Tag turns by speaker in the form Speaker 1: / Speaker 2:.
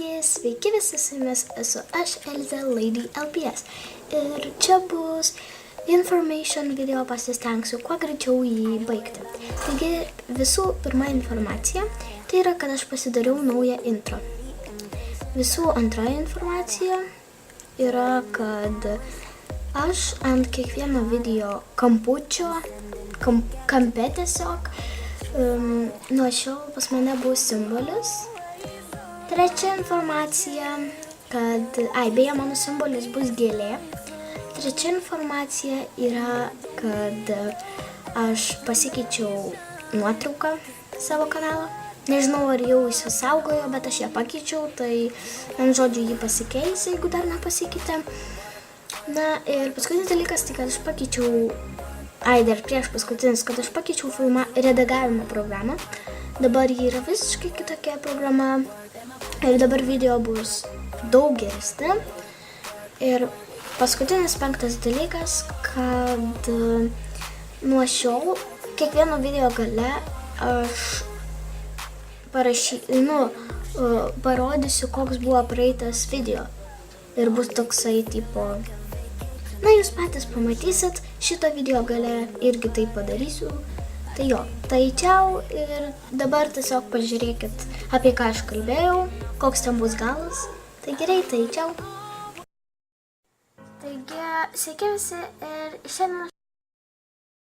Speaker 1: Taigi, sveiki visi, su jumis esu aš, Elze, Lady LPS. Ir čia bus information video, pasistengsiu kuo greičiau jį baigti. Taigi, visų pirma informacija, tai yra, kad aš pasidariau naują intro. Visų antroji informacija yra, kad aš ant kiekvieno video kampučio, kampe tiesiog, nuo šiol pas mane bus simbolis. Trečia informacija, kad, beje, mano simbolis bus gėlė. Trečia informacija yra, kad aš pasikeičiau nuotrauką savo kanalą. Nežinau, ar jau įsisaugojo, bet aš ją pakeičiau, tai ant žodžių jį pasikeis, jeigu dar nepasikeitė. Na ir paskutinis dalykas, tai kad aš pakeičiau, dar prieš paskutinis, kad aš pakeičiau redagavimo programą. Dabar ji yra visiškai kitokia programa. Ir dabar video bus daug geresni. Ir paskutinis 5 dalykas, kad nuo šiol kiekvieno video gale aš parodysiu, koks buvo praeitas video. Ir bus toksai tipo, jūs patys pamatysit, šito video gale irgi tai padarysiu. Tai jo, tai čiau ir dabar tiesiog pažiūrėkit, apie ką aš kalbėjau, koks ten bus galas. Tai gerai, tai čiau. Taigi, sveiki visi ir šiandien